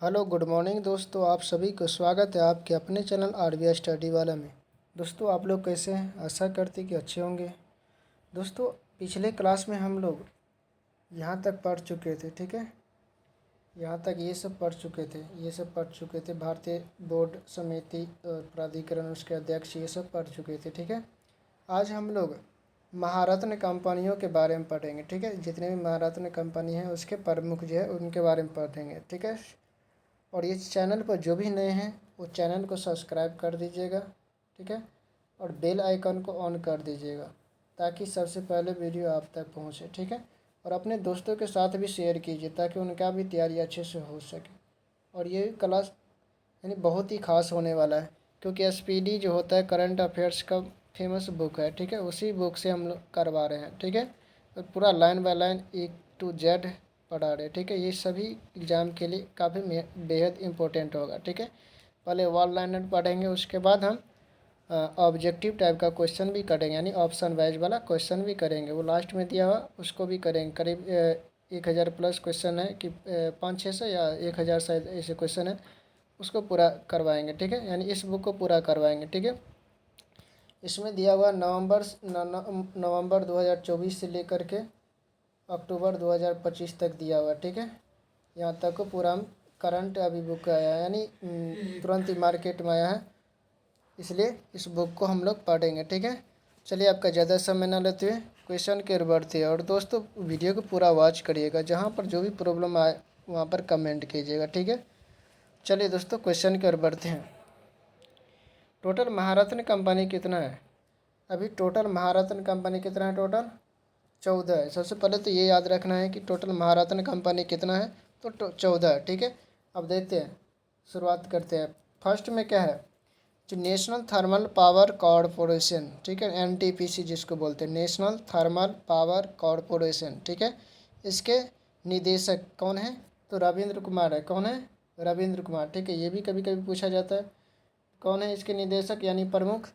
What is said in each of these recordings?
Hello good morning दोस्तों, आप सभी को स्वागत है आपके अपने चैनल आरबीआई स्टडी वाला में। दोस्तों आप लोग कैसे हैं? आशा करते कि अच्छे होंगे। दोस्तों पिछले क्लास में हम लोग यहाँ तक पढ़ चुके थे, ठीक है। यहाँ तक ये सब पढ़ चुके थे भारतीय बोर्ड समिति और प्राधिकरण, उसके अध्यक्ष, ये सब पढ़ चुके थे, ठीक है। आज हम लोग महारत्न कंपनियों के बारे में पढ़ेंगे, ठीक है। जितने भी महारत्न कंपनी हैं उसके प्रमुख जो है उनके बारे में पढ़ेंगे, ठीक है। और इस चैनल पर जो भी नए हैं वो चैनल को सब्सक्राइब कर दीजिएगा, ठीक है। और बेल आइकन को ऑन कर दीजिएगा ताकि सबसे पहले वीडियो आप तक पहुंचे, ठीक है। और अपने दोस्तों के साथ भी शेयर कीजिए ताकि उनका भी तैयारी अच्छे से हो सके। और ये क्लास यानी बहुत ही खास होने वाला है क्योंकि एसपीडी जो होता है करंट अफेयर्स का फेमस बुक है, ठीक है। उसी बुक से हम लोग करवा रहे हैं, ठीक है। और पूरा line by line A to Z पढ़ा रहे हैं, ठीक है। ये सभी एग्ज़ाम के लिए काफ़ी बेहद इम्पोर्टेंट होगा, ठीक है। पहले वन लाइनर पढ़ेंगे, उसके बाद हम ऑब्जेक्टिव टाइप का क्वेश्चन भी करेंगे, यानी ऑप्शन वाइज वाला क्वेश्चन भी करेंगे। वो लास्ट में दिया हुआ उसको भी करेंगे। करीब 1000 प्लस क्वेश्चन है कि 500-600 या 1000 शायद ऐसे क्वेश्चन है, उसको पूरा करवाएंगे, ठीक है। यानी इस बुक को पूरा करवाएंगे, ठीक है। इसमें दिया हुआ नवंबर 2024 से लेकर के अक्टूबर 2025 तक दिया हुआ, ठीक है। यहाँ तक को पूरा हम करंट अभी बुक आया है, यानी तुरंत ही मार्केट में आया है, इसलिए इस बुक को हम लोग पढ़ेंगे, ठीक है। चलिए आपका ज़्यादा समय ना लेते हुए क्वेश्चन की ओर बढ़ते हैं। और दोस्तों वीडियो को पूरा वॉच करिएगा, जहाँ पर जो भी प्रॉब्लम आए वहाँ पर कमेंट कीजिएगा, ठीक है। चलिए दोस्तों क्वेश्चन की ओर बढ़ते हैं। टोटल महारत्न कंपनी कितना है? अभी टोटल महारत्न कंपनी कितना है? टोटल 14 है। सबसे पहले तो ये याद रखना है कि टोटल महारत्न कंपनी कितना है, तो 14 है, ठीक है। अब देखते हैं, शुरुआत करते हैं। फर्स्ट में क्या है, जो नेशनल थर्मल पावर कॉरपोरेशन, ठीक है, एनटीपीसी जिसको बोलते हैं, नेशनल थर्मल पावर कॉरपोरेशन, ठीक है। इसके निदेशक कौन है? तो रविंद्र कुमार है। कौन है? रविंद्र कुमार, ठीक है। ये भी कभी कभी पूछा जाता है, कौन है इसके निदेशक यानी प्रमुख?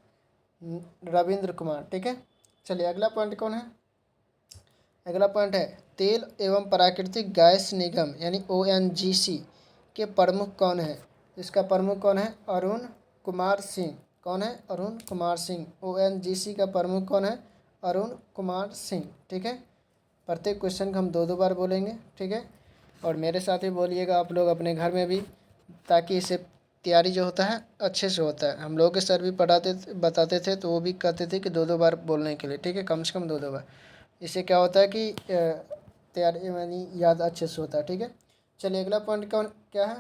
रविंद्र कुमार, ठीक है। चलिए अगला पॉइंट कौन है? अगला पॉइंट है तेल एवं प्राकृतिक गैस निगम यानी ओएनजीसी के प्रमुख कौन है? इसका प्रमुख कौन है? अरुण कुमार सिंह। कौन है? अरुण कुमार सिंह। ओएनजीसी का प्रमुख कौन है? अरुण कुमार सिंह, ठीक है। प्रत्येक क्वेश्चन को हम दो दो बार बोलेंगे, ठीक है। और मेरे साथ ही बोलिएगा आप लोग अपने घर में भी, ताकि इसे तैयारी जो होता है अच्छे से होता है। हम लोग के सर भी बताते थे तो वो भी कहते थे कि दो दो बार बोलने के लिए, ठीक है, कम से कम दो दो बार। इससे क्या होता है कि तैयारी यानी याद अच्छे से होता है, ठीक है। चलिए अगला पॉइंट कौन क्या है?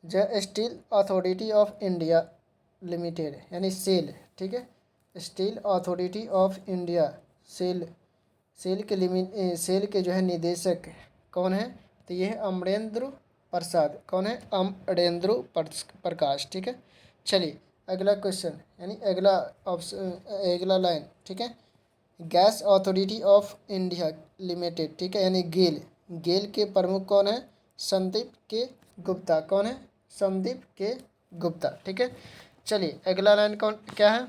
ज Steel Authority of India Limited यानी सेल, ठीक है। Steel Authority of India SAIL, SAIL के जो है निदेशक कौन है? तो ये है अमरेंद्र प्रसाद। कौन है? अमरेंद्र प्रकाश, ठीक है। चलिए अगला क्वेश्चन यानी अगला ऑप्शन, अगला लाइन, ठीक है। Gas authority of India limited, ठीक है, यानी गेल, गेल के प्रमुख कौन है? संदीप के गुप्ता। कौन है? संदीप के गुप्ता, ठीक है। चलिए अगला लाइन कौन क्या है?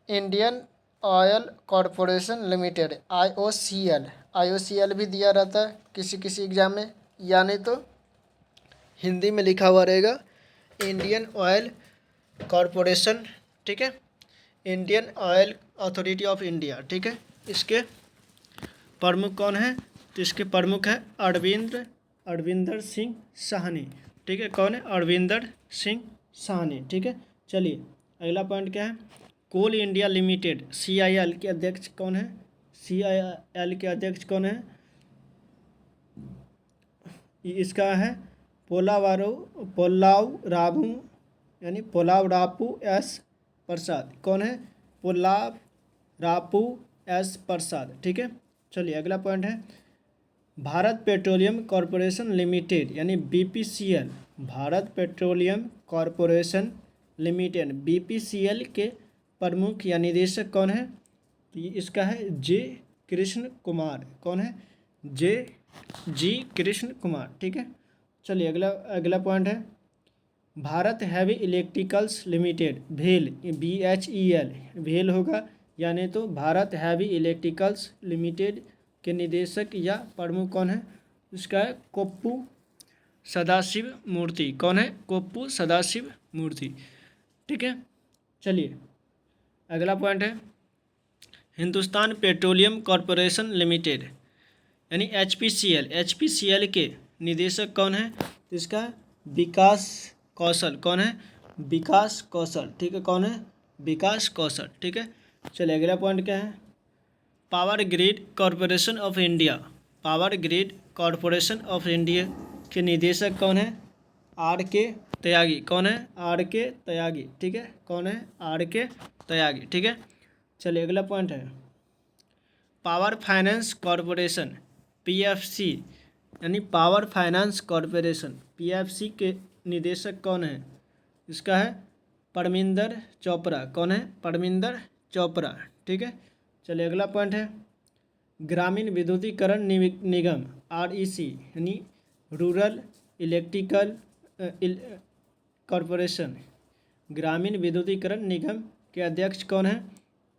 Indian oil corporation limited, IOCL। IOCL भी दिया रहता है किसी किसी एग्जाम में, या नहीं तो हिंदी में लिखा हुआ रहेगा इंडियन ऑयल कॉरपोरेशन, ठीक है, Indian oil authority of India, ठीक है। इसके प्रमुख कौन है? तो इसके प्रमुख है अरविंदर सिंह साहनी, ठीक है। कौन है? अरविंदर सिंह साहनी, ठीक है। चलिए अगला पॉइंट क्या है? कोल इंडिया लिमिटेड CIL के अध्यक्ष कौन है? CIL के अध्यक्ष कौन है? इसका है पोलावरापू यानी पोलावरापू S प्रसाद। कौन है? पोलावरापू S प्रसाद, ठीक है। चलिए अगला पॉइंट है भारत पेट्रोलियम कॉरपोरेशन लिमिटेड यानी BPCL, Bharat petroleum corporation limited BPCL के प्रमुख या निदेशक कौन है? तो इसका है J कृष्ण कुमार। कौन है? G कृष्ण कुमार, ठीक है। चलिए अगला पॉइंट है भारत हैवी इलेक्ट्रिकल्स लिमिटेड, भेल, BHEL, भेल होगा, यानी तो भारत हैवी इलेक्ट्रिकल्स लिमिटेड के निदेशक या प्रमुख कौन है? इसका है कोप्पू सदाशिव मूर्ति। कौन है? कोप्पू सदाशिव मूर्ति। ठीक है, चलिए अगला पॉइंट है हिंदुस्तान पेट्रोलियम कॉरपोरेशन लिमिटेड यानी एचपीसीएल के निदेशक कौन है? तो इसका विकास कौशल। कौन है? विकास कौशल। ठीक है, कौन है? विकास कौशल। ठीक है, चलिए अगला पॉइंट क्या है? Power grid corporation of India. Power grid corporation of India के निदेशक कौन है? आर के त्यागी। कौन है? आर के त्यागी। ठीक है, कौन है? आर के त्यागी। ठीक है, चलिए अगला पॉइंट है पावर फाइनेंस कॉरपोरेशन पीएफसी यानी पावर फाइनेंस कॉरपोरेशन पीएफसी के निदेशक कौन है? इसका है परमिंदर चोपड़ा। कौन है? परमिंदर चोपड़ा। ठीक है, चलिए अगला पॉइंट है ग्रामीण विद्युतीकरण निगम आरईसी यानी रूरल इलेक्ट्रिकल कॉरपोरेशन ग्रामीण विद्युतीकरण निगम के अध्यक्ष कौन है?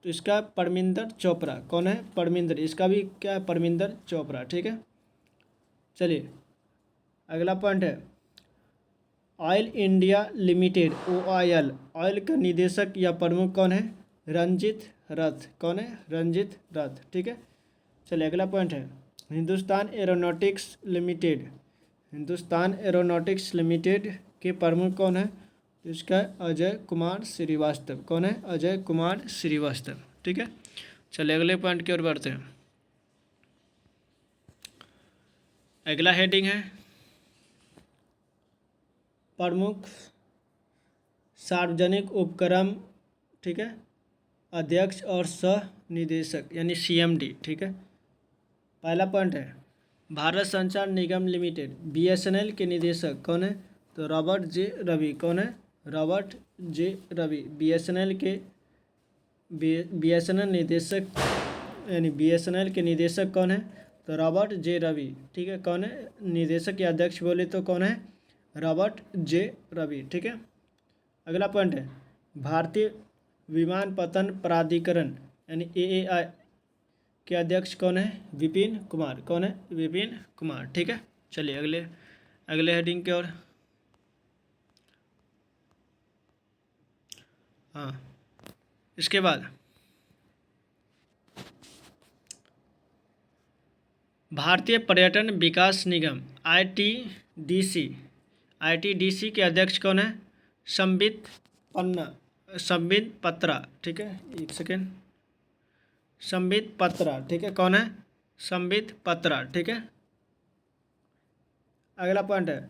तो इसका परमिंदर चोपड़ा। कौन है? परमिंदर। इसका भी क्या है? परमिंदर चोपड़ा। ठीक है, चलिए अगला पॉइंट है oil India limited OIL oil का निदेशक या प्रमुख कौन है? रंजित रथ। कौन है? रंजित रथ। ठीक है, चलिए अगला पॉइंट है Hindustan aeronautics limited. Hindustan aeronautics limited के प्रमुख कौन है? इसका अजय कुमार श्रीवास्तव। कौन है? अजय कुमार श्रीवास्तव। ठीक है, चलिए अगले पॉइंट की ओर बढ़ते हैं। अगला हेडिंग है प्रमुख सार्वजनिक उपक्रम। ठीक है, अध्यक्ष और सह निदेशक यानी CMD। ठीक है, पहला पॉइंट है भारत संचार निगम लिमिटेड BSNL के निदेशक कौन है? तो रॉबर्ट जे रवि। कौन है? Robert J Ravi. BSNL के BSNL निदेशक यानी BSNL के निदेशक कौन है? तो रॉबर्ट जे रवि। ठीक है, कौन है? निदेशक या अध्यक्ष बोले तो कौन है? Robert J Ravi. ठीक है, अगला पॉइंट है भारतीय विमानपत्तन प्राधिकरण यानी AAI के अध्यक्ष कौन है? विपिन कुमार। कौन है? विपिन कुमार। ठीक है, चलिए अगले हेडिंग की ओर। हाँ, इसके बाद भारतीय पर्यटन विकास निगम ITDC के अध्यक्ष कौन है? संबित पत्रा। ठीक है, एक सेकेंड, संबित पत्रा। ठीक है, कौन है? संबित पत्रा। ठीक है, अगला पॉइंट है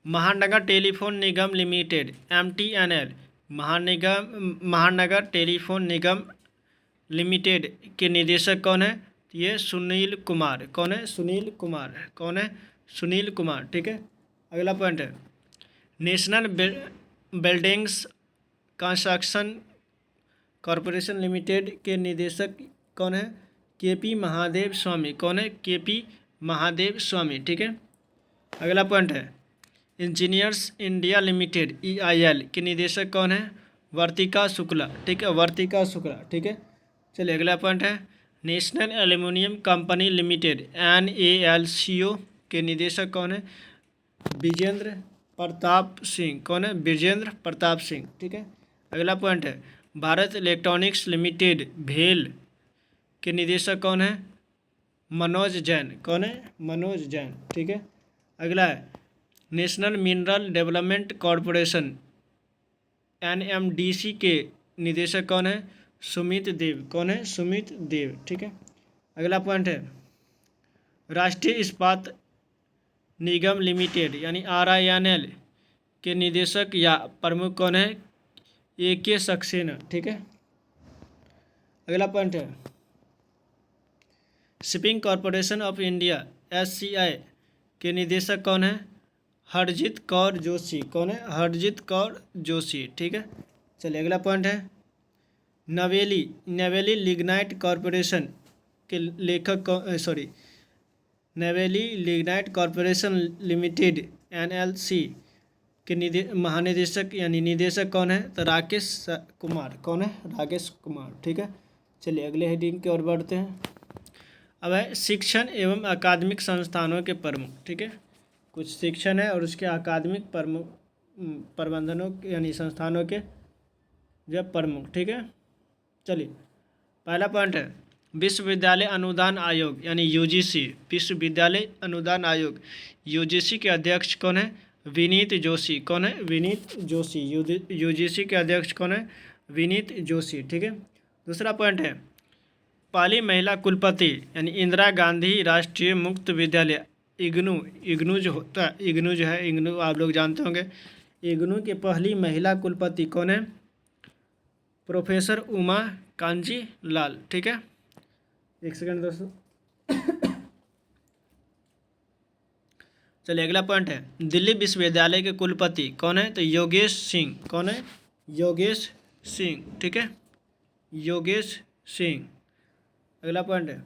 महानगर टेलीफोन निगम लिमिटेड MTNL महानगर टेलीफोन निगम लिमिटेड के निदेशक कौन है? ये सुनील कुमार। कौन है? सुनील कुमार। कौन है? सुनील कुमार। ठीक है, अगला पॉइंट है national buildings construction corporation limited के निदेशक कौन है? KP महादेव स्वामी। कौन है? KP महादेव स्वामी। ठीक है, अगला पॉइंट है इंजीनियर्स इंडिया लिमिटेड EIL के निदेशक कौन है? वर्तिका शुक्ला। ठीक है, वर्तिका शुक्ला। ठीक है, चलिए अगला पॉइंट है national aluminium company limited NALCO के निदेशक कौन है? विजेंद्र प्रताप सिंह। कौन है? विजेंद्र प्रताप सिंह। ठीक है, अगला पॉइंट है भारत इलेक्ट्रॉनिक्स लिमिटेड भेल के निदेशक कौन है? मनोज जैन। कौन है? मनोज जैन। ठीक है, अगला है national mineral development corporation NMDC के निदेशक कौन है? सुमित देव। कौन है? सुमित देव। ठीक है, अगला पॉइंट है राष्ट्रीय इस्पात निगम लिमिटेड यानी RINL के निदेशक या प्रमुख कौन है? AK सक्सेना। ठीक है, अगला पॉइंट है shipping corporation of India SCI के निदेशक कौन है? हरजीत कौर जोशी। कौन है? हरजीत कौर जोशी। ठीक है, चलिए अगला पॉइंट है नवेली लिग्नाइट कॉरपोरेशन के लेखक नवेली लिग्नाइट कॉरपोरेशन लिमिटेड NLC के महानिदेशक यानी निदेशक कौन है? तो राकेश कुमार। कौन है? राकेश कुमार। ठीक है, चलिए अगले हेडिंग की ओर बढ़ते हैं। अब है शिक्षण एवं अकादमिक संस्थानों के प्रमुख। ठीक है, कुछ शिक्षण है और उसके अकादमिक प्रबंधनों यानी संस्थानों के जो प्रमुख। ठीक है, चलिए पहला पॉइंट है विश्वविद्यालय अनुदान आयोग यानी यूजीसी। विश्वविद्यालय अनुदान आयोग यूजीसी के अध्यक्ष कौन है? विनीत जोशी। कौन है? विनीत जोशी। यूजीसी के अध्यक्ष कौन है? विनीत जोशी। ठीक है, दूसरा पॉइंट है पहली महिला कुलपति यानी इंदिरा गांधी राष्ट्रीय मुक्त विद्यालय इग्नू। इग्नू जो होता है, इग्नू जो है, इग्नू आप लोग जानते होंगे। इग्नू की पहली महिला कुलपति कौन है? प्रोफेसर उमा कांजी लाल। ठीक है, एक सेकंड दोस्तों। चलिए अगला पॉइंट है दिल्ली विश्वविद्यालय के कुलपति कौन है? तो योगेश सिंह। कौन है? योगेश सिंह। ठीक है, योगेश सिंह। अगला पॉइंट है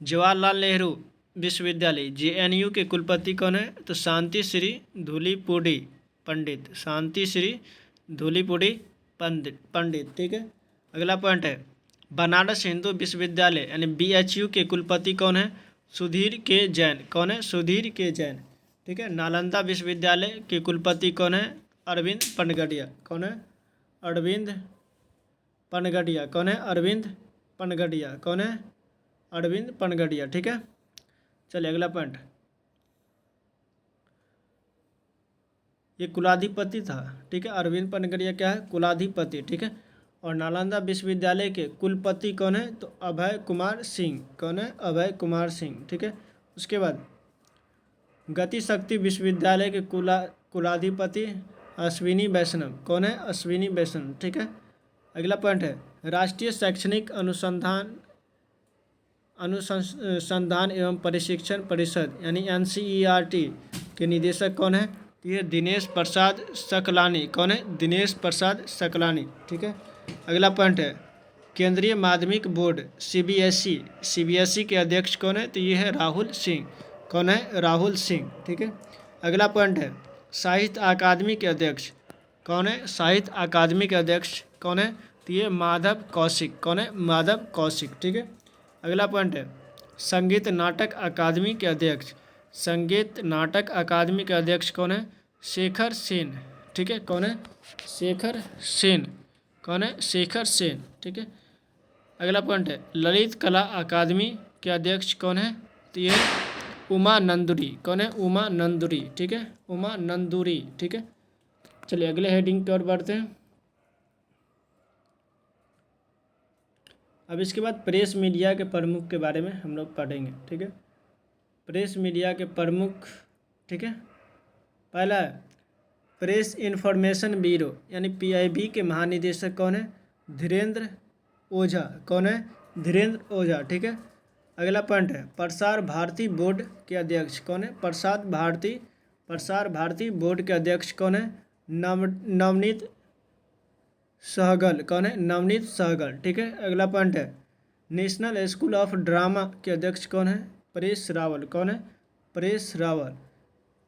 जवाहरलाल नेहरू विश्वविद्यालय जेएनयू के कुलपति कौन है? तो शांति श्री धूलीपुड़ी पंडित। शांति श्री धूलीपुड़ी पंडित। ठीक है, अगला पॉइंट है बनारस हिंदू विश्वविद्यालय यानी बीएचयू के कुलपति कौन है? सुधीर के जैन। कौन है? सुधीर के जैन। ठीक है, नालंदा विश्वविद्यालय के कुलपति कौन है? अरविंद पनगड़िया। कौन है? अरविंद पनगड़िया। कौन है? अरविंद पनगड़िया। कौन है? अरविंद पनगड़िया। ठीक है, चलिए अगला पॉइंट ये कुलाधिपति था। ठीक है, अरविंद पनगड़िया क्या है? कुलाधिपति। ठीक है, और नालंदा विश्वविद्यालय के कुलपति कौन है? तो अभय कुमार सिंह। कौन है? अभय कुमार सिंह। ठीक है, उसके बाद गति शक्ति विश्वविद्यालय के कुलाधिपति अश्विनी वैष्णव। कौन है? अश्विनी वैष्णव। ठीक है, अगला पॉइंट है राष्ट्रीय शैक्षणिक अनुसंधान एवं प्रशिक्षण परिषद यानी एनसीईआरटी के निदेशक कौन है? ये दिनेश प्रसाद सकलानी। कौन है? दिनेश प्रसाद सकलानी। ठीक है, अगला पॉइंट है केंद्रीय माध्यमिक बोर्ड सीबीएसई के अध्यक्ष कौन है? तो ये है राहुल सिंह। कौन है? राहुल सिंह। ठीक है, अगला पॉइंट है साहित्य अकादमी के अध्यक्ष कौन है? साहित्य अकादमी के अध्यक्ष कौन है? तो ये माधव कौशिक। कौन है? माधव कौशिक। ठीक है, अगला पॉइंट है संगीत नाटक अकादमी के अध्यक्ष। संगीत नाटक अकादमी के अध्यक्ष कौन है? शेखर सेन। ठीक है, कौन है? शेखर सेन। कौन है? शेखर सेन। ठीक है, अगला पॉइंट है ललित कला अकादमी के अध्यक्ष कौन है? तो ये उमा नंदुरी। कौन है? उमा नंदुरी। ठीक है, उमा नंदुरी। ठीक है, चलिए अगले हेडिंग की ओर बढ़ते हैं। अब इसके बाद प्रेस मीडिया के प्रमुख के बारे में हम लोग पढ़ेंगे। ठीक है, प्रेस मीडिया के प्रमुख। ठीक है, पहला है प्रेस इन्फॉर्मेशन ब्यूरो यानी पीआईबी के महानिदेशक कौन है? धीरेन्द्र ओझा। कौन है? धीरेन्द्र ओझा। ठीक है, अगला पॉइंट है प्रसार भारती बोर्ड के अध्यक्ष कौन है? प्रसार भारती बोर्ड के अध्यक्ष कौन है? नवनीत सहगल। कौन है? नवनीत सहगल। ठीक है, अगला पॉइंट है नेशनल स्कूल ऑफ ड्रामा के अध्यक्ष कौन है? परेश रावल। कौन है? परेश रावल।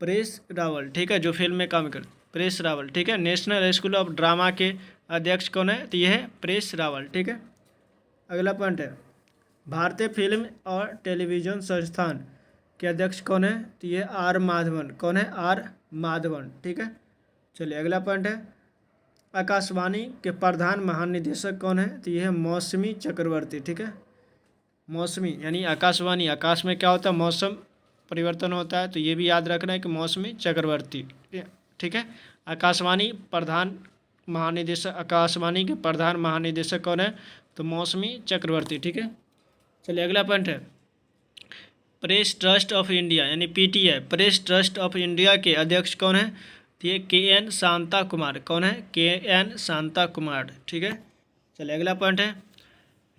परेश रावल। ठीक है, जो फिल्म में काम कर परेश रावल। ठीक है, नेशनल स्कूल ऑफ ड्रामा के अध्यक्ष कौन है? तो यह है परेश रावल। ठीक है, अगला पॉइंट है भारतीय फिल्म और टेलीविजन संस्थान के अध्यक्ष कौन है? तो ये आर माधवन। कौन है? आर माधवन। ठीक है, चलिए अगला पॉइंट है आकाशवाणी के प्रधान महानिदेशक कौन है? तो ये है मौसमी चक्रवर्ती। ठीक है, मौसमी यानी आकाशवाणी, आकाश में क्या होता है? मौसम परिवर्तन होता है, तो ये भी याद रखना है कि मौसमी चक्रवर्ती। ठीक है, आकाशवाणी प्रधान महानिदेशक, आकाशवाणी के प्रधान महानिदेशक कौन है? तो मौसमी चक्रवर्ती। ठीक है, चलिए अगला पॉइंट है प्रेस ट्रस्ट ऑफ इंडिया यानी PTI, press trust of India के अध्यक्ष कौन है? तो ये के.एन. शांता कुमार। कौन है? के.एन. शांता कुमार। ठीक है, चलिए अगला पॉइंट है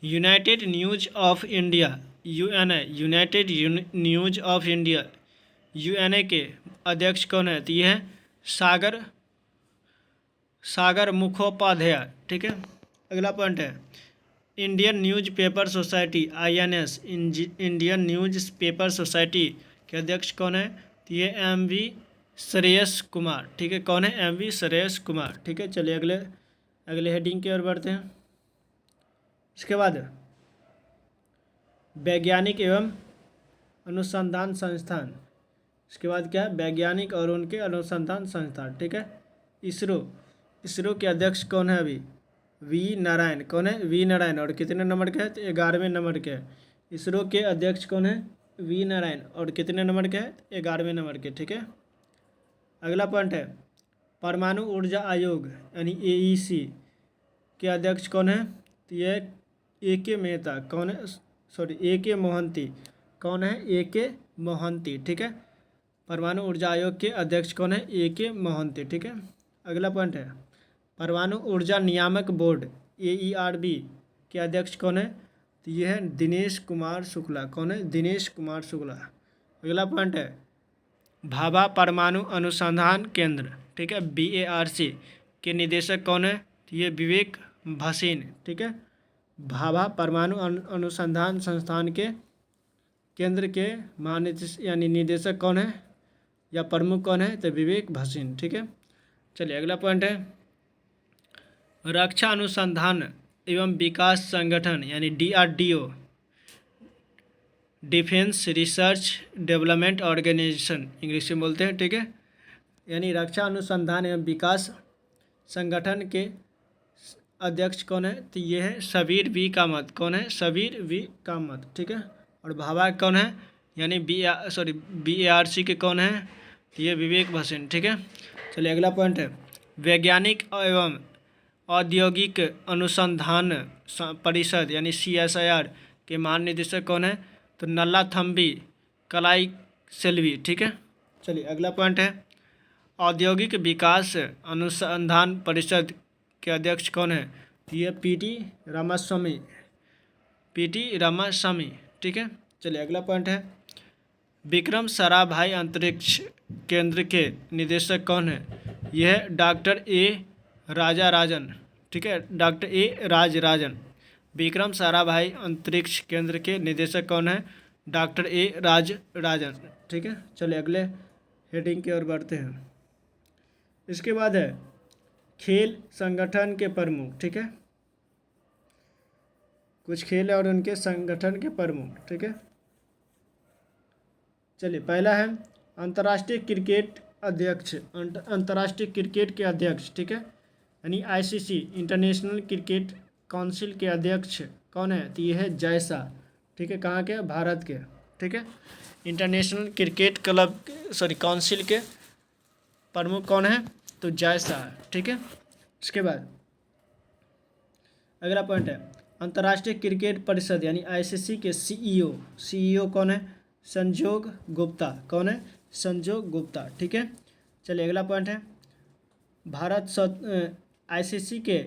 United news of India UNA, United news of India UNA के अध्यक्ष कौन है? तो ये है सागर मुखोपाध्याय। ठीक है, अगला पॉइंट है Indian news paper society INS, Indian news paper society के अध्यक्ष कौन है? तो ये MV श्रेयस कुमार। ठीक है, कौन है? MV श्रेयस कुमार। ठीक है, चलिए अगले हेडिंग की ओर बढ़ते हैं। इसके बाद वैज्ञानिक एवं अनुसंधान संस्थान इसके बाद क्या है, वैज्ञानिक और उनके अनुसंधान संस्थान, ठीक है। इसरो के अध्यक्ष कौन है अभी, वी नारायण। कौन है, वी नारायण। और कितने नंबर के हैं, तो 11वें नंबर के हैं। इसरो के अध्यक्ष कौन है, वी नारायण। और कितने नंबर के हैं, 11वें नंबर के, ठीक है। अगला पॉइंट है परमाणु ऊर्जा आयोग यानी AEC के अध्यक्ष कौन है, तो ये A.K. मेहता। कौन है, सॉरी A.K. मोहंती। कौन है, A.K. मोहंती, ठीक है। परमाणु ऊर्जा आयोग के अध्यक्ष कौन है, A.K. मोहंती, ठीक है। अगला पॉइंट है परमाणु ऊर्जा नियामक बोर्ड AERB के अध्यक्ष कौन है, तो ये है दिनेश कुमार शुक्ला। कौन है, दिनेश कुमार शुक्ला। अगला पॉइंट है भाभा परमाणु अनुसंधान केंद्र, ठीक है, BARC के निदेशक कौन है, तो ये विवेक भसीन, ठीक है। भाभा परमाणु अनुसंधान संस्थान के केंद्र के महानिदेशक यानी निदेशक कौन है या प्रमुख कौन है, तो विवेक भसीन, ठीक है। चलिए अगला पॉइंट है रक्षा अनुसंधान एवं विकास संगठन यानी DRDO, Defence Research Development Organisation English में बोलते हैं, ठीक है। यानी रक्षा अनुसंधान एवं विकास संगठन के अध्यक्ष कौन है, तो ये है शबीर वी कामत। कौन है, शबीर वी कामत, ठीक है। और भाभा कौन है, यानी BARC के कौन है, तो ये विवेक भसीन, ठीक है। चलिए अगला पॉइंट है वैज्ञानिक एवं औद्योगिक अनुसंधान परिषद यानी CSIR के महानिदेशक कौन है, तो नल्ला थम्बी कलाई सेल्वी, ठीक है। चलिए अगला पॉइंट है औद्योगिक विकास अनुसंधान परिषद के अध्यक्ष कौन है, तो ये PT रामास्वामी, ठीक है। चलिए अगला पॉइंट है विक्रम साराभाई अंतरिक्ष केंद्र के निदेशक कौन है, यह है डॉक्टर A राजराजन, ठीक है, डॉक्टर A राजराजन। विक्रम साराभाई अंतरिक्ष केंद्र के निदेशक कौन है, डॉक्टर A राजराजन, ठीक है। चलिए अगले हेडिंग की ओर बढ़ते हैं। इसके बाद है खेल संगठन के प्रमुख, ठीक है, कुछ खेल और उनके संगठन के प्रमुख, ठीक है। चलिए पहला है अंतर्राष्ट्रीय क्रिकेट अध्यक्ष, अंतर्राष्ट्रीय क्रिकेट के अध्यक्ष, ठीक है, यानी ICC इंटरनेशनल क्रिकेट काउंसिल के अध्यक्ष कौन है, तो ये है जय शाह, ठीक है। कहाँ के, भारत के, ठीक है। इंटरनेशनल क्रिकेट क्लब काउंसिल के प्रमुख कौन है, तो जय शाह, ठीक है। इसके बाद अगला पॉइंट है अंतर्राष्ट्रीय क्रिकेट परिषद यानी ICC के CEO कौन है, संजोग गुप्ता। कौन है, संजोग गुप्ता, ठीक है। चलिए अगला पॉइंट है ICC के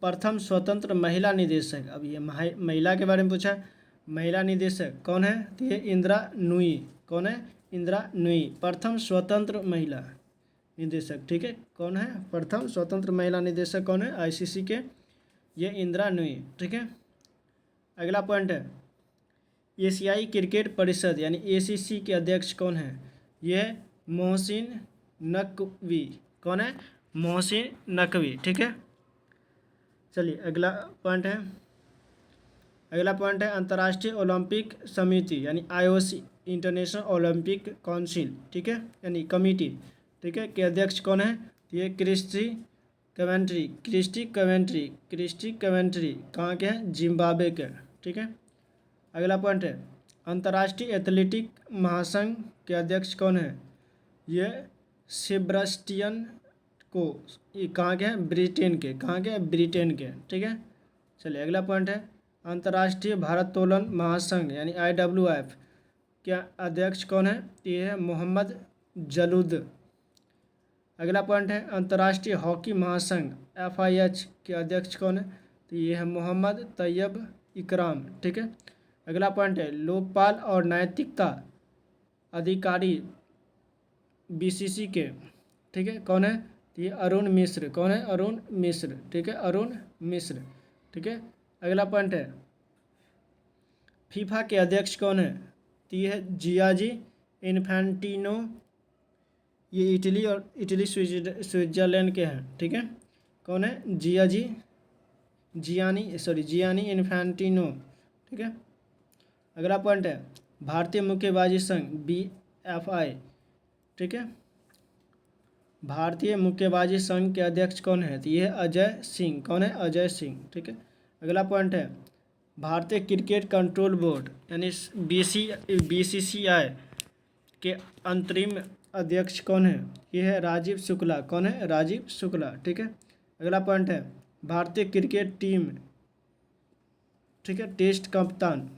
प्रथम स्वतंत्र महिला निदेशक। अब ये महिला के बारे में पूछा, महिला निदेशक कौन है, तो ये इंदिरा नूई। कौन है, इंदिरा नूई, प्रथम स्वतंत्र महिला निदेशक, ठीक है। कौन है, प्रथम स्वतंत्र महिला निदेशक कौन है, ICC के, ये इंदिरा नूई, ठीक है। अगला पॉइंट है एशियाई क्रिकेट परिषद यानी ACC के अध्यक्ष कौन है, यह मोहसिन नकवी। कौन है, मोहसिन नकवी, ठीक है। चलिए अगला पॉइंट है अंतर्राष्ट्रीय ओलंपिक समिति यानी IOC इंटरनेशनल ओलंपिक काउंसिल, ठीक है, यानी कमिटी, ठीक है, के अध्यक्ष कौन है, ये क्रिस्टी कवेंट्री कहाँ के हैं, जिम्बाब्वे के, ठीक है। अगला पॉइंट है अंतर्राष्ट्रीय एथलेटिक महासंघ के अध्यक्ष कौन है, ये सेबस्टियन को, ये कहाँ के हैं, ब्रिटेन के, कहाँ के हैं, ब्रिटेन के, ठीक है। चलिए अगला पॉइंट है अंतर्राष्ट्रीय भारोत्तोलन महासंघ यानी IWF के अध्यक्ष कौन है, ये है मोहम्मद जलूद। अगला पॉइंट है अंतर्राष्ट्रीय हॉकी महासंघ FIH के अध्यक्ष कौन है, तो ये है मोहम्मद तैयब इकराम, ठीक है। अगला पॉइंट है लोकपाल और नैतिकता अधिकारी BCC के, ठीक है, कौन है, तो ये अरुण मिश्र। कौन है, अरुण मिश्र, ठीक है, अरुण मिश्र, ठीक है। अगला पॉइंट है FIFA के अध्यक्ष कौन है, तो ये है जियाजी इन्फेंटिनो, ये इटली स्विट्जरलैंड के हैं, ठीक है। कौन है, जियानी इन्फेंटिनो, ठीक है। अगला पॉइंट है भारतीय मुक्केबाजी संघ BFI ठीक है। भारतीय मुक्केबाजी संघ के अध्यक्ष कौन है? तो ये है अजय सिंह। कौन है? अजय सिंह। ठीक है। अगला पॉइंट है भारतीय क्रिकेट कंट्रोल बोर्ड यानी BCCI के अंतरिम अध्यक्ष कौन है? ये है राजीव शुक्ला। कौन है? राजीव शुक्ला। ठीक है। अगला पॉइंट है भारतीय क्रिकेट टीम, ठीक है, टेस्ट कप्तान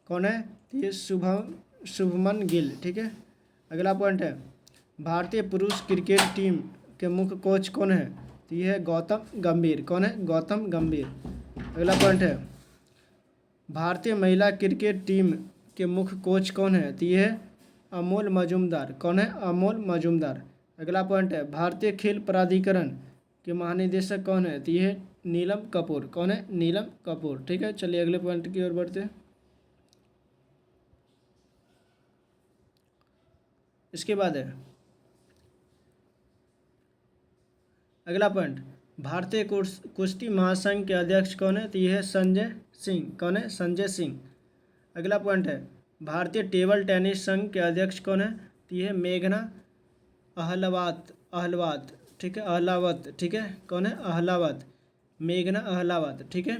कौन है? ये शुभमन गिल। ठीक है। अगला पॉइंट है भारतीय पुरुष क्रिकेट टीम के मुख्य कोच कौन है? तो ये है गौतम गंभीर। कौन है? गौतम गंभीर। अगला पॉइंट है भारतीय महिला क्रिकेट टीम के मुख्य कोच कौन है? तो ये है अमोल मजूमदार। कौन है? अमोल मजूमदार। अगला पॉइंट है भारतीय खेल प्राधिकरण के महानिदेशक कौन है? तो ये है नीलम कपूर। कौन है? नीलम कपूर। ठीक है। चलिए अगले पॉइंट की ओर बढ़ते हैं। इसके बाद है अगला पॉइंट भारतीय कुश्ती महासंघ के अध्यक्ष कौन है? तो ये है संजय सिंह। कौन है? संजय सिंह। अगला पॉइंट है भारतीय टेबल टेनिस संघ के अध्यक्ष कौन है? तो ये है मेघना अहलावत। ठीक है। अहलावत। ठीक है। कौन है? अहलावत। मेघना अहलावत। ठीक है।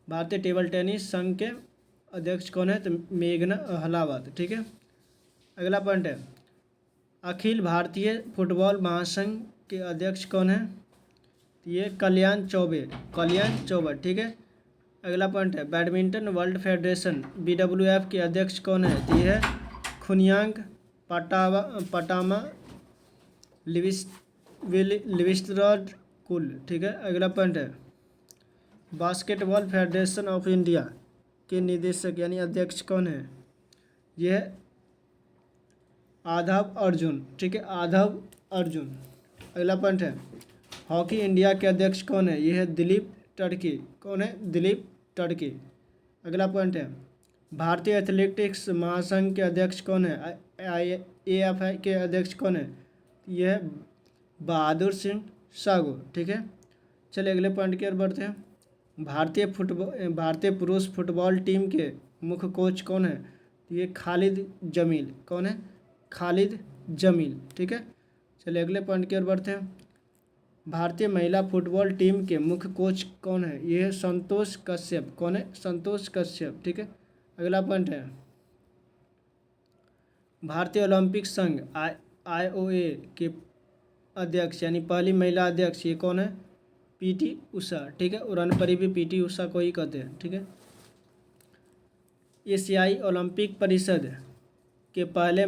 भारतीय टेबल टेनिस संघ के अध्यक्ष कौन है? तो मेघना अहलावत। ठीक है। अगला पॉइंट है अखिल भारतीय फुटबॉल महासंघ के अध्यक्ष कौन है? तो ये कल्याण चौबे। कल्याण चौबे। ठीक है। अगला पॉइंट है बैडमिंटन वर्ल्ड फेडरेशन BWF के अध्यक्ष कौन है? तो ये है खुनयांग पटामा लिविस्टरॉड कुल। ठीक है। अगला पॉइंट है बास्केटबॉल फेडरेशन ऑफ इंडिया के निदेशक यानी अध्यक्ष कौन है? ये है आदाब अर्जुन। ठीक है। आदाब अर्जुन। अगला पॉइंट है हॉकी इंडिया के अध्यक्ष कौन है? ये है दिलीप टर्की। कौन है? दिलीप टर्की। अगला पॉइंट है भारतीय एथलेटिक्स महासंघ के अध्यक्ष कौन है? AFI के अध्यक्ष कौन है? ये है बहादुर सिंह सागो। ठीक है। चलिए अगले पॉइंट की ओर बढ़ते हैं। भारतीय पुरुष फुटबॉल टीम के मुख्य कोच कौन है? ये खालिद जमील। कौन है? खालिद जमील। ठीक है। चलिए अगले पॉइंट की ओर बढ़ते हैं। भारतीय महिला फुटबॉल टीम के मुख्य कोच कौन है? ये है संतोष कश्यप। कौन है? संतोष कश्यप। ठीक है। अगला पॉइंट है भारतीय ओलंपिक संघ IOA के अध्यक्ष यानी पहली महिला अध्यक्ष ये कौन है? PT उषा। ठीक है। रन परी भी PT उषा को ही कहते हैं। ठीक है। एशियाई ओलंपिक परिषद के पहले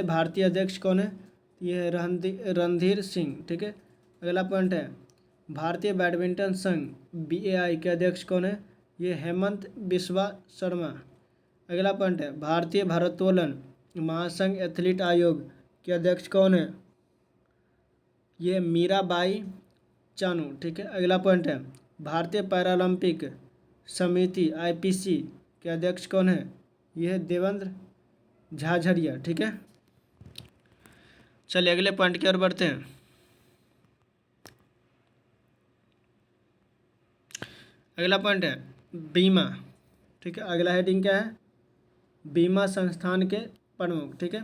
भारतीय अध्यक्ष कौन है? ये है रणधीर सिंह। ठीक है। अगला पॉइंट है भारतीय बैडमिंटन संघ BAI के अध्यक्ष कौन है? ये हेमंत बिस्वा शर्मा। अगला पॉइंट है भारतीय भारोत्तोलन महासंघ एथलीट आयोग के अध्यक्ष कौन है? ये मीराबाई चानू। ठीक है। अगला पॉइंट है भारतीय पैरालंपिक समिति IPC के अध्यक्ष कौन है? यह है देवेंद्र झाझरिया। ठीक है। चलिए अगले पॉइंट की ओर बढ़ते हैं। अगला पॉइंट है बीमा। ठीक है। अगला हेडिंग क्या है? बीमा संस्थान के प्रमुख। ठीक है।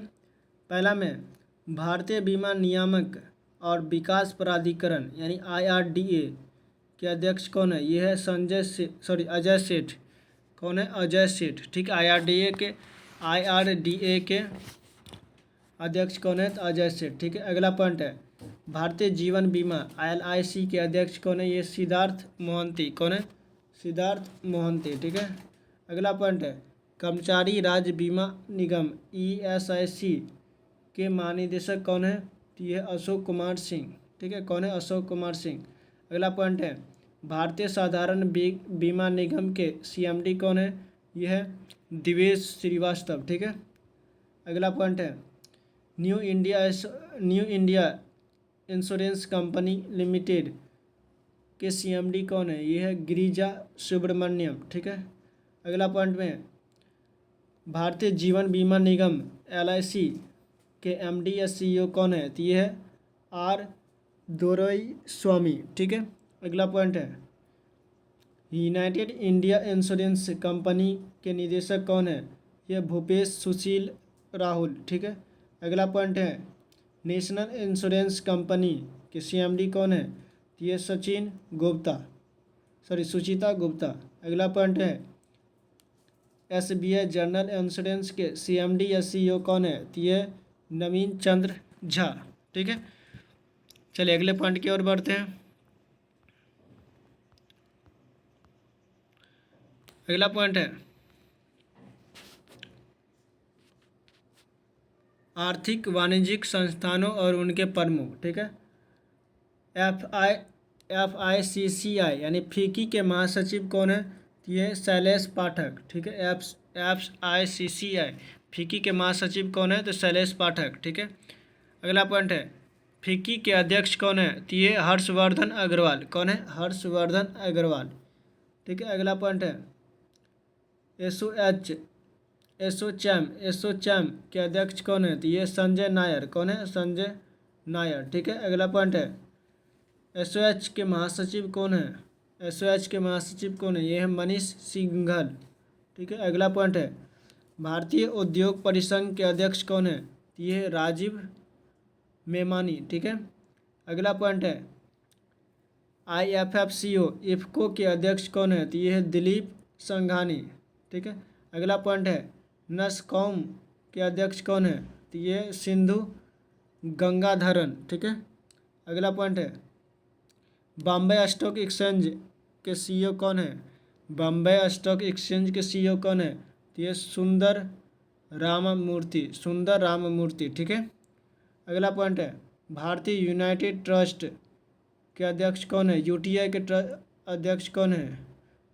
पहला में भारतीय बीमा नियामक और विकास प्राधिकरण यानी IRDA के अध्यक्ष कौन है? ये है अजय सेठ। कौन है? अजय सेठ। ठीक है। IRDA के अध्यक्ष कौन है? तो अजय सेठ। ठीक है। अगला पॉइंट है भारतीय जीवन बीमा LIC के अध्यक्ष कौन है? ये सिद्धार्थ मोहंती। कौन है? सिद्धार्थ मोहंती। ठीक है। अगला पॉइंट है कर्मचारी राज्य बीमा निगम ESIC के महानिदेशक कौन है? तो ये अशोक कुमार सिंह। ठीक है। कौन है? अशोक कुमार सिंह। अगला पॉइंट है भारतीय साधारण बीमा निगम के CMD कौन है? यह है दिवेश श्रीवास्तव। ठीक है। अगला पॉइंट है new India insurance company limited के CMD कौन है? ये है गिरिजा सुब्रमण्यम। ठीक है। अगला पॉइंट में भारतीय जीवन बीमा निगम LIC के MD या CEO कौन है? तो ये है R दोरई-स्वामी। ठीक है। अगला पॉइंट है यूनाइटेड इंडिया इंश्योरेंस कंपनी के निदेशक कौन है? यह भूपेश सुशील राहुल। ठीक है। अगला पॉइंट है नेशनल इंश्योरेंस कंपनी के CMD कौन है? तो ये सुचिता गुप्ता। अगला पॉइंट है SBI जनरल इंश्योरेंस के CMD या CEO कौन है? तो ये नवीन चंद्र झा। ठीक है, चलिए अगले पॉइंट की ओर बढ़ते हैं। अगला पॉइंट है आर्थिक वाणिज्यिक संस्थानों और उनके प्रमुख। ठीक है, FICCI यानी फिक्की के महासचिव कौन है? तो ये शैलेश पाठक। ठीक है, FICCI फिक्की के महासचिव कौन है? तो शैलेश पाठक। ठीक है, अगला पॉइंट है फिक्की के अध्यक्ष कौन है? तो ये हर्षवर्धन अग्रवाल। कौन है? हर्षवर्धन अग्रवाल। ठीक है, अगला पॉइंट है एसोचैम के अध्यक्ष कौन है? तो ये संजय नायर। कौन है? संजय नायर। ठीक है, अगला पॉइंट है SOH के महासचिव कौन है? SOH के महासचिव कौन है? ये है मनीष सिंघल। ठीक है, अगला पॉइंट है भारतीय उद्योग परिसंघ के अध्यक्ष कौन है? तो ये है राजीव मेमानी। ठीक है, अगला पॉइंट है IFFCO इफ़को के अध्यक्ष कौन है? तो ये है दिलीप संघानी। ठीक है, अगला पॉइंट है नस्कॉम के अध्यक्ष कौन है? तो ये सिंधु गंगाधरन। ठीक है, अगला पॉइंट है बॉम्बे स्टॉक एक्सचेंज के CEO कौन है? बॉम्बे स्टॉक एक्सचेंज के CEO कौन है? तो ये सुंदर राममूर्ति। ठीक है, अगला पॉइंट है भारतीय यूनाइटेड ट्रस्ट के अध्यक्ष कौन है? UTI के अध्यक्ष कौन है?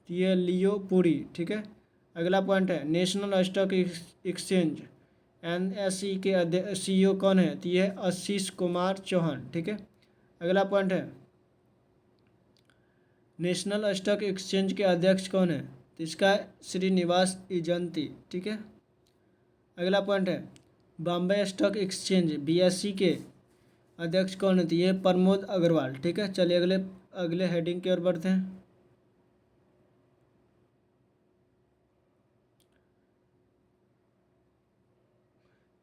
तो ये लियो पुरी। ठीक है, अगला पॉइंट है नेशनल स्टॉक एक्सचेंज NSE के CEO कौन है? तो ये आशीष कुमार चौहान। ठीक है, अगला पॉइंट है नेशनल स्टॉक एक्सचेंज के अध्यक्ष कौन है? तो इसका श्रीनिवास इजंती। ठीक है, अगला पॉइंट है बॉम्बे स्टॉक एक्सचेंज BSE के अध्यक्ष कौन है? तो ये प्रमोद अग्रवाल। ठीक है, चलिए अगले हेडिंग की ओर बढ़ते हैं।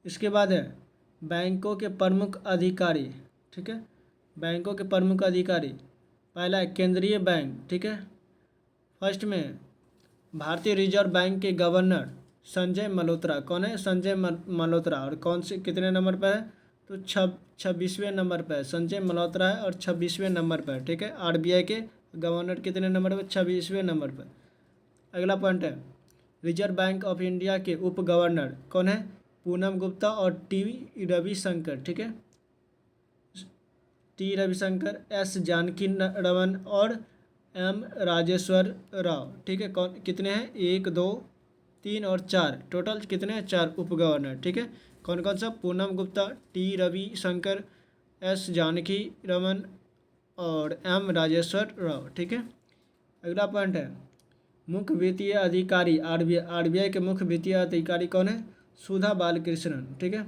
इसके बाद है बैंकों के प्रमुख अधिकारी। ठीक है, बैंकों के प्रमुख अधिकारी पहला है केंद्रीय बैंक। ठीक है, फर्स्ट में भारतीय रिजर्व बैंक के गवर्नर संजय मल्होत्रा। कौन है? संजय मल्होत्रा। और कौन से कितने नंबर पर है? तो 26वें नंबर पर संजय मल्होत्रा है और 26वें नंबर पर। ठीक है, RBI के गवर्नर कितने नंबर पर? 26वें नंबर पर। अगला पॉइंट है रिजर्व बैंक ऑफ इंडिया के उप गवर्नर कौन है? पूनम गुप्ता और T रविशंकर। ठीक है, T रविशंकर, S जानकी रमन और M राजेश्वर राव। ठीक है, कौन कितने हैं? 1 2 3 और 4, टोटल कितने हैं? 4 उप गवर्नर। ठीक है, कौन कौन सा? पूनम गुप्ता, T रविशंकर, S जानकी रमन और M राजेश्वर राव। ठीक है, अगला पॉइंट है मुख्य वित्तीय अधिकारी RBI के मुख्य वित्तीय अधिकारी कौन है? सुधा बालकृष्णन। ठीक है,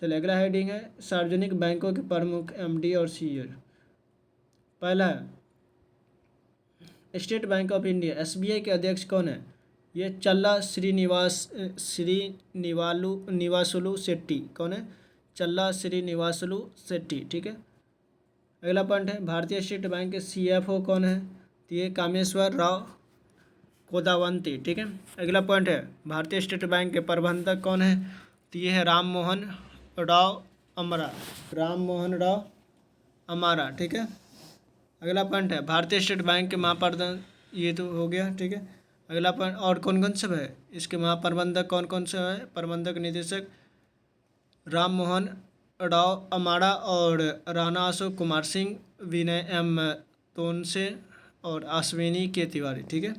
चलिए अगला हेडिंग है सार्वजनिक बैंकों के प्रमुख MD और CEO। पहला है state bank of India SBI के अध्यक्ष कौन है? ये चल्ला श्रीनिवासुलु शेट्टी। कौन है? चल्ला श्रीनिवासुलु शेट्टी। ठीक है, अगला पॉइंट है भारतीय स्टेट बैंक के CFO कौन है? तो ये कामेश्वर राव कोदावंती। ठीक है, अगला पॉइंट है भारतीय स्टेट बैंक के प्रबंधक कौन है? तो ये है राम मोहन राव अमारा। ठीक है, अगला पॉइंट है भारतीय स्टेट बैंक के महाप्रबंधक, ये तो हो गया। ठीक है, अगला पॉइंट और कौन कौन सब है इसके महाप्रबंधक? कौन कौन से है प्रबंधक निदेशक? राम मोहन राव अमारा और राणा अशोक कुमार सिंह, विनय M तोनसे और अश्विनी के तिवारी। ठीक है,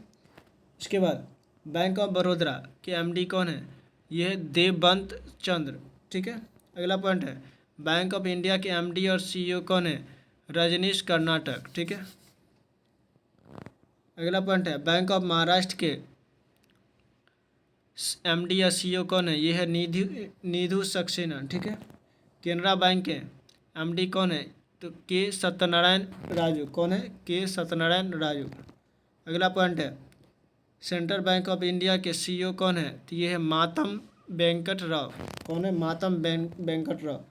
इसके बाद बैंक ऑफ बड़ौदा के MD कौन है? यह है देवबंत चंद्र। ठीक है, अगला पॉइंट है बैंक ऑफ इंडिया के MD और CEO कौन है? रजनीश कर्नाटक। ठीक है, अगला पॉइंट है बैंक ऑफ महाराष्ट्र के MD या CEO कौन है? यह है नीधु सक्सेना। ठीक है, केनरा बैंक के MD कौन है? तो K सत्यनारायण राजू। कौन है? K सत्यनारायण राजू। अगला पॉइंट है सेंट्रल बैंक ऑफ इंडिया के CEO कौन है? तो ये है मातम वेंकट राव। कौन है? मातम वेंकट राव।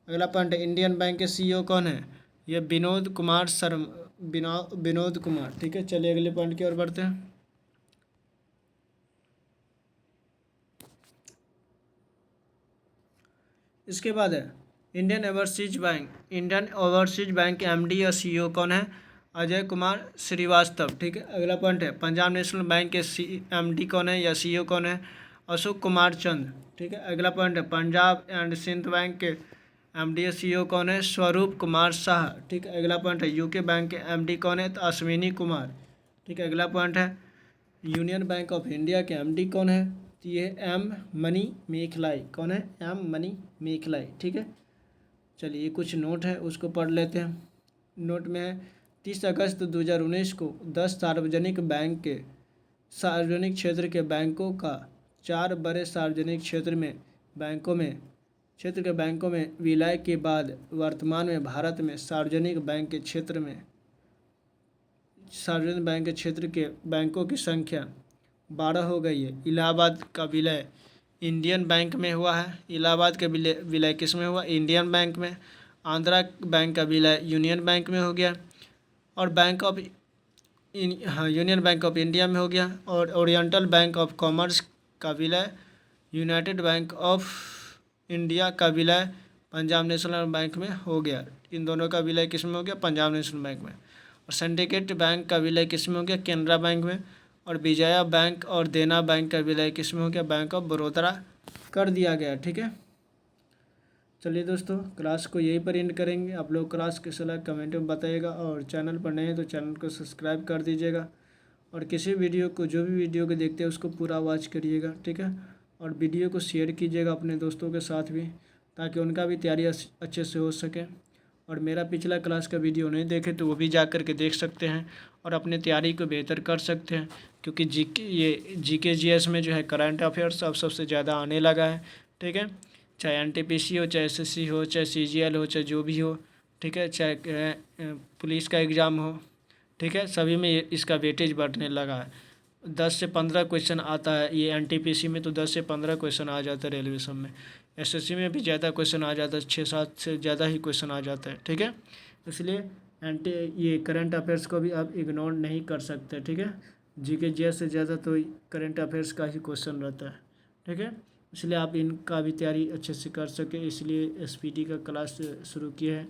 अगला पॉइंट है, इंडियन बैंक के सीईओ कौन है? ये विनोद कुमार शर्मा, विनोद कुमार। ठीक है, चलिए अगले पॉइंट की ओर बढ़ते हैं। इसके बाद है Indian overseas bank. Indian overseas bank के एमडी या सीईओ कौन है? अजय कुमार श्रीवास्तव। ठीक है, अगला पॉइंट है, पंजाब नेशनल बैंक के एमडी कौन है या सीईओ कौन है? अशोक कुमार चंद। ठीक है, अगला पॉइंट है, पंजाब एंड सिंध बैंक के एमडी या सीईओ कौन है? स्वरूप कुमार शाह। ठीक है, अगला पॉइंट है, यूके बैंक के एमडी कौन है? तो अश्विनी कुमार। ठीक है, अगला पॉइंट है, यूनियन बैंक ऑफ इंडिया के एमडी कौन है? तो ये एम मनी मेखलाई। कौन है? M Manimekalai. ठीक है, चलिए कुछ नोट है उसको पढ़ लेते हैं। नोट में है, 30 अगस्त 2019 को 10 सार्वजनिक क्षेत्र के बैंकों का 4 बड़े सार्वजनिक क्षेत्र के बैंकों में विलय के बाद वर्तमान में भारत में सार्वजनिक बैंक के क्षेत्र के बैंकों की संख्या 12 हो गई है। इलाहाबाद का विलय इंडियन बैंक में हुआ है। इलाहाबाद का विलय किस में हुआ? इंडियन बैंक में। आंध्रा बैंक का विलय यूनियन बैंक में हो गया, और यूनियन बैंक ऑफ इंडिया में हो गया। और ओरिएंटल बैंक ऑफ कॉमर्स का विलय यूनाइटेड बैंक ऑफ इंडिया का विलय पंजाब नेशनल बैंक में हो गया। इन दोनों का विलय किस में हो गया? पंजाब नेशनल बैंक में। और सिंडिकेट बैंक का विलय किस में हो गया? केनरा बैंक में। और विजया बैंक और देना बैंक का विलय किस में हो गया? बैंक ऑफ बड़ौदा कर दिया गया। ठीक है, चलिए दोस्तों, क्लास को यहीं पर एंड करेंगे। आप लोग क्लास कैसा लगा कमेंट में बताइएगा, और चैनल पर नए हैं तो चैनल को सब्सक्राइब कर दीजिएगा, और किसी वीडियो को जो भी वीडियो को देखते हैं उसको पूरा वॉच करिएगा। ठीक है, और वीडियो को शेयर कीजिएगा अपने दोस्तों के साथ भी, ताकि उनका भी तैयारी अच्छे से हो सके। और मेरा पिछला क्लास का वीडियो नहीं देखे तो वो भी जा कर के देख सकते हैं, और अपने तैयारी को बेहतर कर सकते हैं, क्योंकि जीके जीएस में जो है करंट अफेयर्स अब सबसे ज़्यादा आने लगा है। ठीक है, चाहे एनटीपीसी हो, चाहे एसएससी हो, चाहे सीजीएल हो, चाहे जो भी हो। ठीक है, चाहे पुलिस का एग्ज़ाम हो। ठीक है, सभी में इसका वेटेज बढ़ने लगा है। 10 से 15 क्वेश्चन आता है ये एनटीपीसी में, तो 10 से 15 क्वेश्चन आ जाता है रेलवे सब में। एसएससी में भी ज़्यादा क्वेश्चन आ जाता है, 6-7 से ज़्यादा ही क्वेश्चन आ जाता है। ठीक है, इसलिए ये करंट अफेयर्स को भी आप इग्नोर नहीं कर सकते। ठीक है, जीके जीएस से ज़्यादा तो करंट अफेयर्स का ही क्वेश्चन रहता है। ठीक है, इसलिए आप इनका भी तैयारी अच्छे से कर सकें, इसलिए एसपीटी का क्लास शुरू किया है।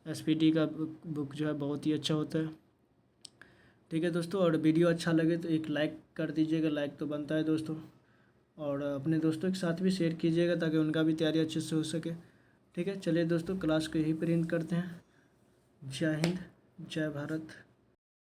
एसपीटी का बुक जो है बहुत ही अच्छा होता है। ठीक है दोस्तों, और वीडियो अच्छा लगे तो एक लाइक कर दीजिएगा, लाइक तो बनता है दोस्तों, और अपने दोस्तों के साथ भी शेयर कीजिएगा ताकि उनका भी तैयारी अच्छे से हो सके। ठीक है, चलिए दोस्तों, क्लास को यहीं पर एंड करते हैं। जय हिंद, जय भारत।